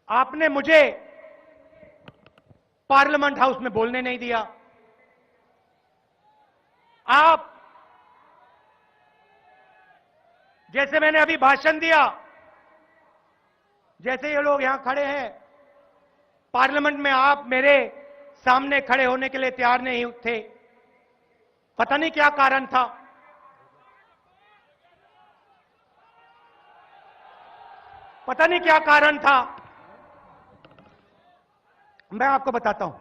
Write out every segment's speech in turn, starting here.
आपने मुझे parliament house में बोलने नहीं दिया। आप जैसे मैंने अभी भाषण दिया, जैसे ये लोग यहां खड़े हैं, पार्लियामेंट में आप मेरे सामने खड़े होने के लिए तैयार नहीं थे। पता नहीं क्या कारण था। पता नहीं क्या कारण था। मैं आपको बताता हूं।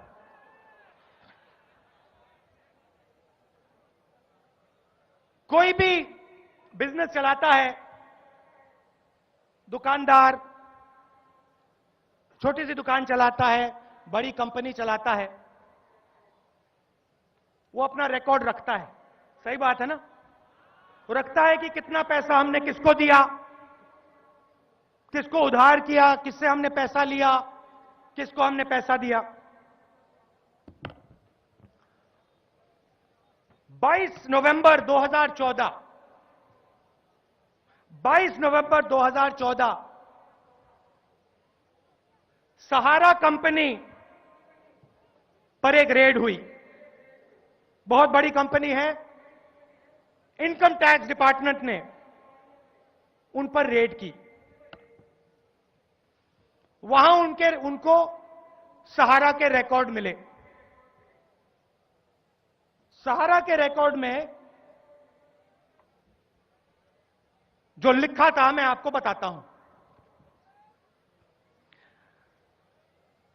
कोई भी बिजनेस चलाता है, दुकानदार छोटी सी दुकान चलाता है, बड़ी कंपनी चलाता है, वो अपना रिकॉर्ड रखता है। सही बात है ना? वो रखता है कि कितना पैसा हमने किसको दिया, किसको उधार किया, किससे हमने पैसा लिया, किसको हमने पैसा दिया। 22 नवंबर 2014 सहारा कंपनी पर एक रेड हुई। बहुत बड़ी कंपनी है। इनकम टैक्स डिपार्टमेंट ने उन पर रेड की। वहां उनको सहारा के रिकॉर्ड मिले। सहारा के रिकॉर्ड में जो लिखा था मैं आपको बताता हूं।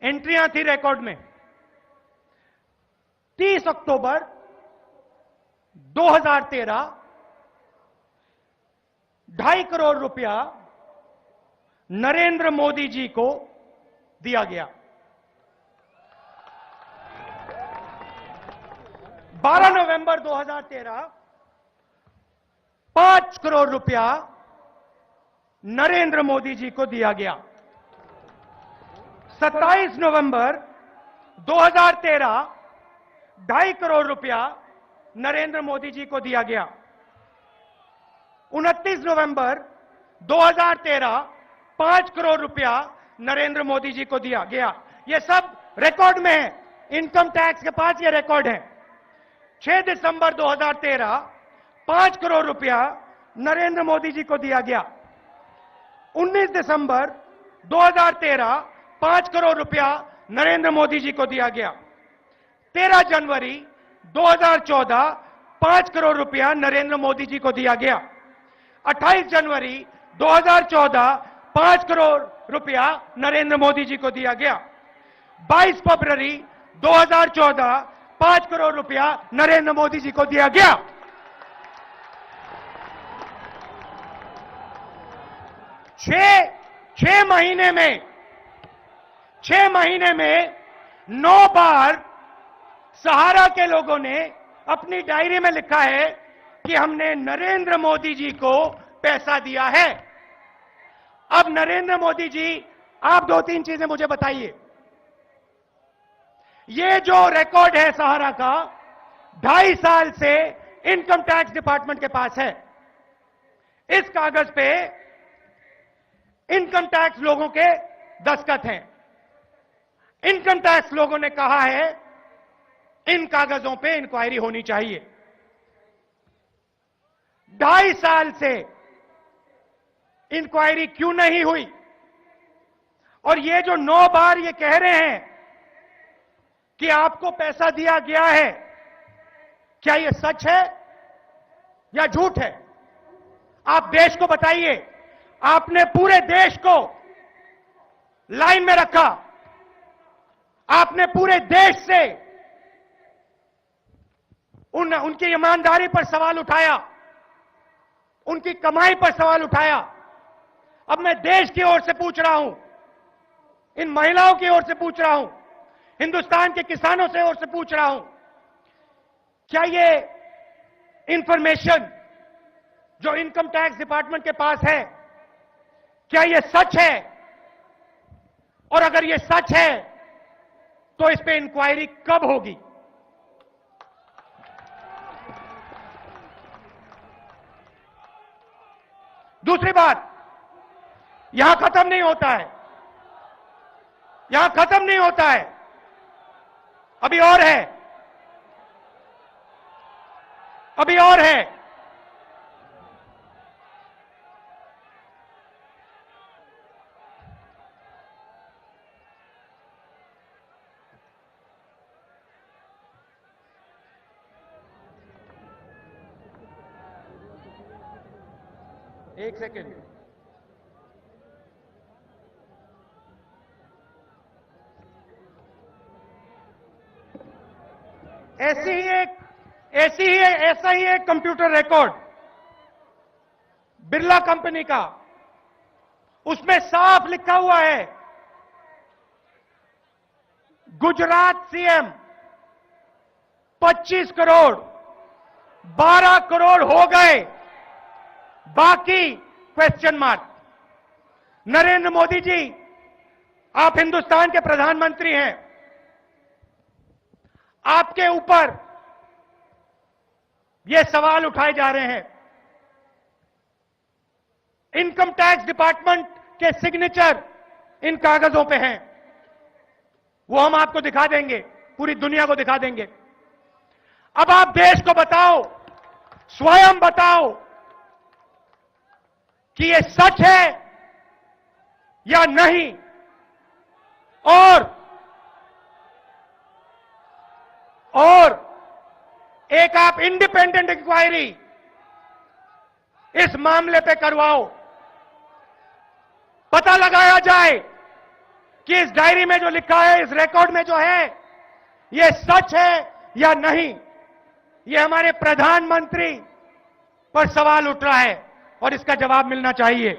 एंट्रियां थी रिकॉर्ड में। 30 अक्टूबर 2013 2.5 करोड़ रुपया नरेंद्र मोदी जी को दिया गया। 12 नवंबर 2013 5 करोड़ रुपया नरेंद्र मोदी जी को दिया गया। 27 नवंबर 2013 2.5 करोड़ रुपया नरेंद्र मोदी जी को दिया गया। 29 नवंबर 2013 5 करोड़ रुपया नरेंद्र मोदी जी को दिया गया। यह सब रिकॉर्ड में है। इनकम टैक्स के पास यह रिकॉर्ड है। 6 दिसंबर 2013 5 करोड़ रुपया नरेंद्र मोदी जी को दिया गया। 19 दिसंबर 2013 5 करोड़ रुपया नरेंद्र मोदी जी को दिया गया। 13 जनवरी 2014 5 करोड़ रुपया नरेंद्र मोदी जी को दिया गया। 28 जनवरी 2014 5 करोड़ रुपया नरेंद्र मोदी जी को दिया गया। 22 फरवरी 2014 5 करोड़ रुपया नरेंद्र मोदी जी को दिया गया। 6 महीने में 9 बार सहारा के लोगों ने अपनी डायरी में लिखा है कि हमने नरेंद्र मोदी जी को पैसा दिया है। अब नरेंद्र मोदी जी, आप 2-3 चीजें मुझे बताइए। ये जो रिकॉर्ड है सहारा का, 2.5 साल से इनकम टैक्स डिपार्टमेंट के पास है। इस कागज पे इनकम टैक्स लोगों के दस्तखत हैं। इनकम टैक्स लोगों ने कहा है इन कागजों पे इंक्वायरी होनी चाहिए। 2.5 साल से इंक्वायरी क्यों नहीं हुई? और ये जो 9 बार ये कह रहे हैं कि आपको पैसा दिया गया है, क्या ये सच है या झूठ है? आप देश को बताइए। आपने पूरे देश को लाइन में रखा। आपने पूरे देश से उनकी ईमानदारी पर सवाल उठाया, उनकी कमाई पर सवाल उठाया। अब मैं देश की ओर से पूछ रहा हूं, इन महिलाओं की ओर से पूछ रहा हूं, हिंदुस्तान के किसानों से ओर से पूछ रहा हूं, क्या ये इंफॉर्मेशन जो इनकम टैक्स डिपार्टमेंट के पास है, क्या ये सच है? और अगर ये सच है तो इस पे इंक्वायरी कब होगी? दूसरी बात, यहां खत्म नहीं होता है। यहां खत्म नहीं होता है, अभी और है, अभी और है। एक सेकेंड, ऐसा ही एक कंप्यूटर रिकॉर्ड बिरला कंपनी का, उसमें साफ लिखा हुआ है गुजरात सीएम 25 करोड़, 12 करोड़ हो गए, बाकी क्वेश्चन मार्क। नरेंद्र मोदी जी, आप हिंदुस्तान के प्रधानमंत्री हैं, आपके ऊपर ये सवाल उठाए जा रहे हैं। इनकम टैक्स डिपार्टमेंट के सिग्नेचर इन कागजों पे हैं, वो हम आपको दिखा देंगे, पूरी दुनिया को दिखा देंगे। अब आप देश को बताओ, स्वयं बताओ कि ये सच है या नहीं। और एक आप इंडिपेंडेंट इंक्वायरी इस मामले पे करवाओ, पता लगाया जाए कि इस डायरी में जो लिखा है, इस रिकॉर्ड में जो है, ये सच है या नहीं। ये हमारे प्रधानमंत्री पर सवाल उठ रहा है और इसका जवाब मिलना चाहिए।